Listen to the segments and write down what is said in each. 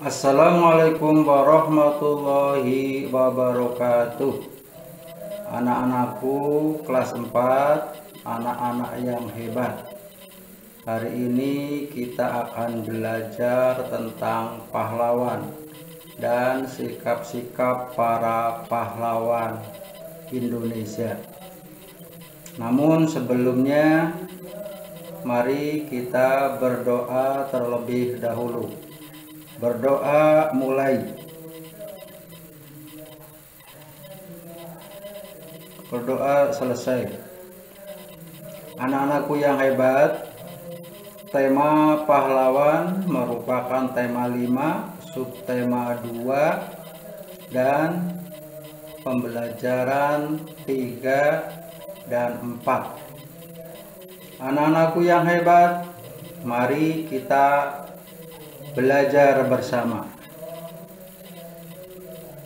Assalamualaikum warahmatullahi wabarakatuh. Anak-anakku kelas 4, anak-anak yang hebat. Hari ini kita akan belajar tentang pahlawan dan sikap-sikap para pahlawan Indonesia. Namun sebelumnya, mari kita berdoa terlebih dahulu. Berdoa mulai. Berdoa selesai. Anak-anakku yang hebat, tema pahlawan merupakan tema 5, subtema 2, dan pembelajaran 3 dan 4. Anak-anakku yang hebat, mari kita belajar bersama.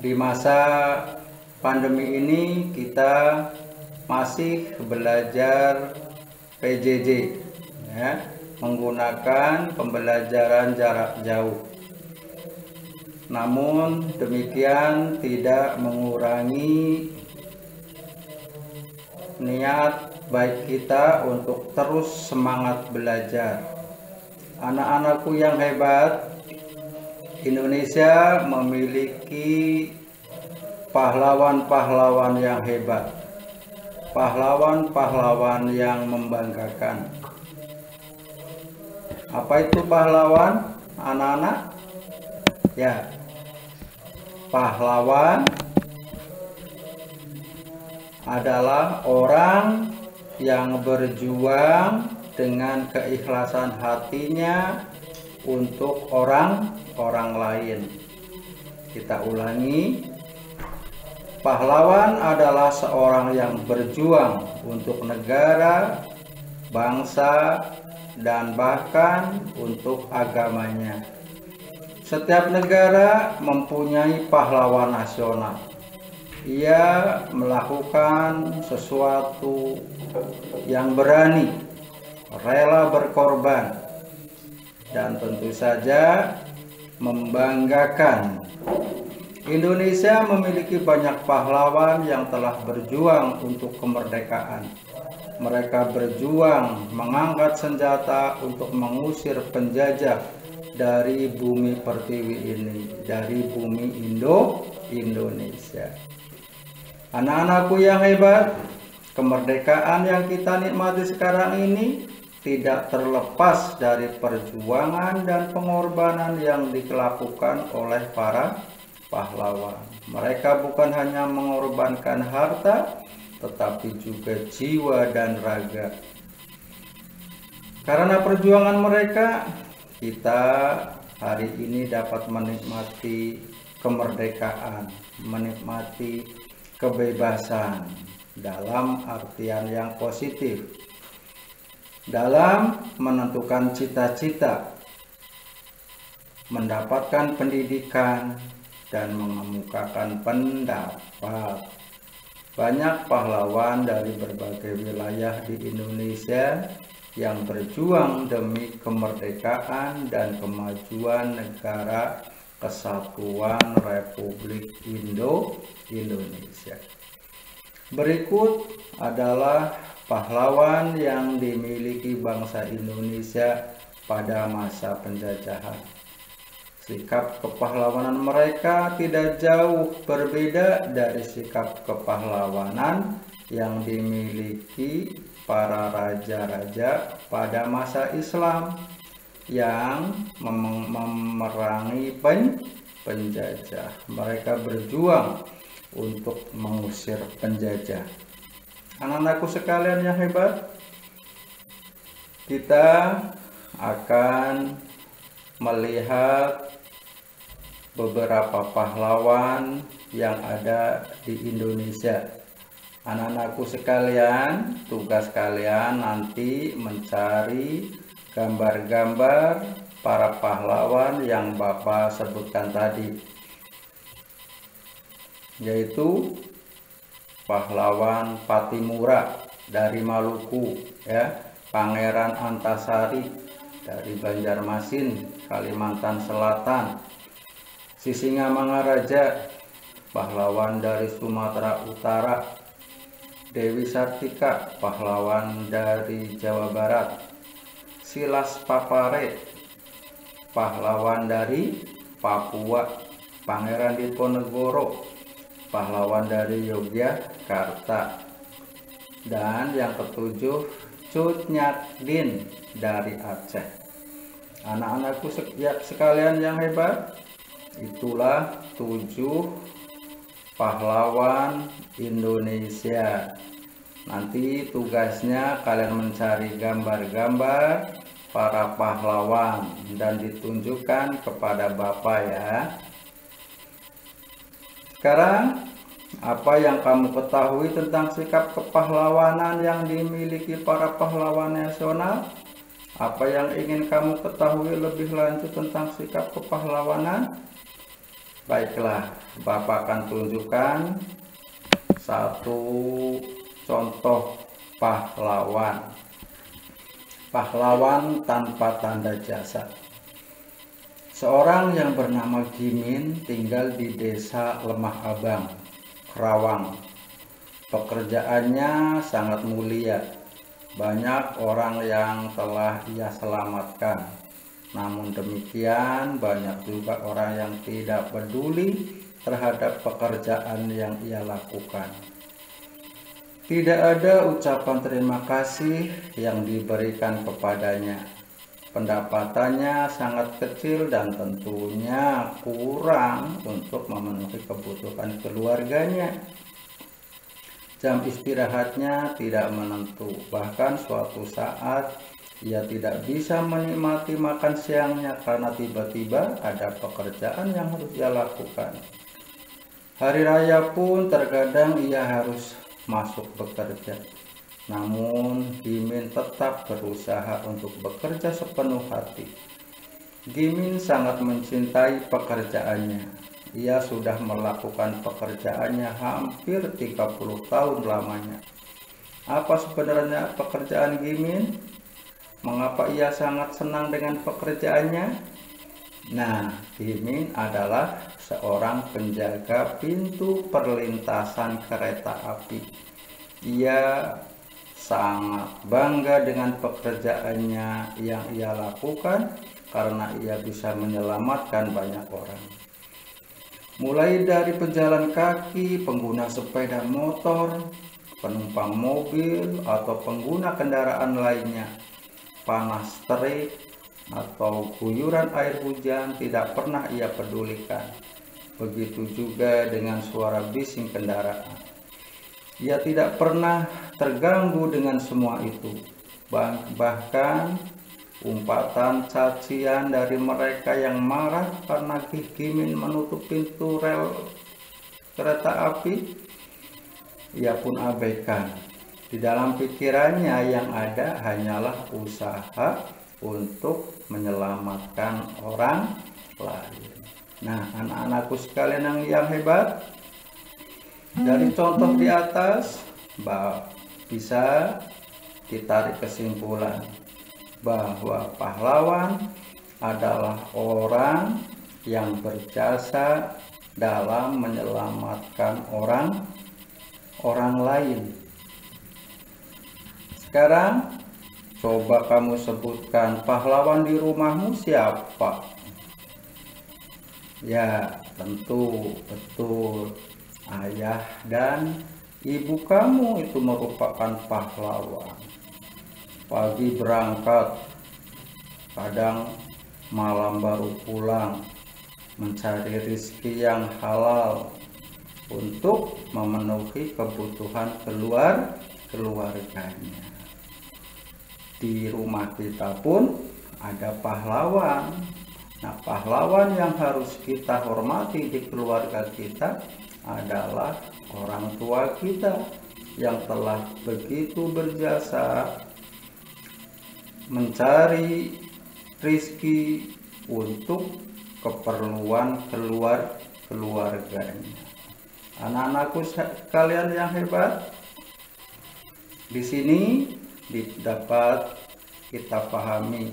Di masa pandemi ini kita masih belajar PJJ, ya, menggunakan pembelajaran jarak jauh. Namun demikian tidak mengurangi niat baik kita untuk terus semangat belajar. Anak-anakku yang hebat, Indonesia memiliki pahlawan-pahlawan yang hebat, pahlawan-pahlawan yang membanggakan. Apa itu pahlawan, anak-anak? Ya, pahlawan adalah orang yang berjuang dengan keikhlasan hatinya untuk orang lain. Kita ulangi. Pahlawan adalah seorang yang berjuang untuk negara, bangsa, dan bahkan untuk agamanya. Setiap negara mempunyai pahlawan nasional. Ia melakukan sesuatu yang berani, rela berkorban, dan tentu saja membanggakan. Indonesia memiliki banyak pahlawan yang telah berjuang untuk kemerdekaan. Mereka berjuang mengangkat senjata untuk mengusir penjajah dari bumi pertiwi ini, dari bumi Indonesia. Anak-anakku yang hebat, kemerdekaan yang kita nikmati sekarang ini tidak terlepas dari perjuangan dan pengorbanan yang dilakukan oleh para pahlawan. Mereka bukan hanya mengorbankan harta, tetapi juga jiwa dan raga. Karena perjuangan mereka, kita hari ini dapat menikmati kemerdekaan, menikmati kebebasan dalam artian yang positif, dalam menentukan cita-cita, mendapatkan pendidikan, dan mengemukakan pendapat. Banyak pahlawan dari berbagai wilayah di Indonesia yang berjuang demi kemerdekaan dan kemajuan negara Kesatuan Republik Indonesia. Berikut adalah pahlawan yang dimiliki bangsa Indonesia pada masa penjajahan. Sikap kepahlawanan mereka tidak jauh berbeda dari sikap kepahlawanan yang dimiliki para raja-raja pada masa Islam yang memerangi penjajah. Mereka berjuang untuk mengusir penjajah. Anak-anakku sekalian yang hebat, kita akan melihat beberapa pahlawan yang ada di Indonesia. Anak-anakku sekalian, tugas kalian nanti mencari gambar-gambar para pahlawan yang Bapak sebutkan tadi, yaitu pahlawan Patimura dari Maluku, ya, Pangeran Antasari dari Banjarmasin, Kalimantan Selatan, Sisingamangaraja, pahlawan dari Sumatera Utara. Dewi Sartika, pahlawan dari Jawa Barat. Silas Papare, pahlawan dari Papua. Pangeran Diponegoro, pahlawan dari Yogyakarta. Dan yang ketujuh, Cut Nyak dari Aceh. Anak-anakku sekalian yang hebat, itulah 7 pahlawan Indonesia. Nanti tugasnya kalian mencari gambar-gambar para pahlawan dan ditunjukkan kepada Bapak ya. Sekarang, apa yang kamu ketahui tentang sikap kepahlawanan yang dimiliki para pahlawan nasional? Apa yang ingin kamu ketahui lebih lanjut tentang sikap kepahlawanan? Baiklah, Bapak akan tunjukkan satu contoh pahlawan. Pahlawan tanpa tanda jasa. Seorang yang bernama Gimin tinggal di desa Lemah Abang, Kerawang. Pekerjaannya sangat mulia. Banyak orang yang telah ia selamatkan. Namun demikian, banyak juga orang yang tidak peduli terhadap pekerjaan yang ia lakukan. Tidak ada ucapan terima kasih yang diberikan kepadanya. Pendapatannya sangat kecil dan tentunya kurang untuk memenuhi kebutuhan keluarganya. Jam istirahatnya tidak menentu, bahkan suatu saat ia tidak bisa menikmati makan siangnya karena tiba-tiba ada pekerjaan yang harus ia lakukan. Hari raya pun terkadang ia harus masuk bekerja. Namun Gimin tetap berusaha untuk bekerja sepenuh hati. Gimin sangat mencintai pekerjaannya. Ia sudah melakukan pekerjaannya hampir 30 tahun lamanya. Apa sebenarnya pekerjaan Gimin? Mengapa ia sangat senang dengan pekerjaannya? Nah, Gimin adalah seorang penjaga pintu perlintasan kereta api. Ia sangat bangga dengan pekerjaannya yang ia lakukan karena ia bisa menyelamatkan banyak orang. Mulai dari pejalan kaki, pengguna sepeda motor, penumpang mobil, atau pengguna kendaraan lainnya. Panas terik atau guyuran air hujan tidak pernah ia pedulikan. Begitu juga dengan suara bising kendaraan. Ia tidak pernah terganggu dengan semua itu. Bahkan umpatan cacian dari mereka yang marah karena Gimin menutup pintu rel kereta api, ia pun abaikan. Di dalam pikirannya yang ada hanyalah usaha untuk menyelamatkan orang lain. Nah, anak-anakku sekalian yang hebat, dari contoh di atas bisa ditarik kesimpulan bahwa pahlawan adalah orang yang berjasa dalam menyelamatkan orang lain. Sekarang coba kamu sebutkan pahlawan di rumahmu siapa? Ya, tentu betul. Ayah dan ibu kamu itu merupakan pahlawan. Pagi berangkat, kadang malam baru pulang, mencari rezeki yang halal untuk memenuhi kebutuhan keluarganya. Di rumah kita pun ada pahlawan. Nah, pahlawan yang harus kita hormati di keluarga kita adalah orang tua kita yang telah begitu berjasa mencari rezeki untuk keperluan keluarganya. Anak-anakku sekalian yang hebat, di sini dapat kita pahami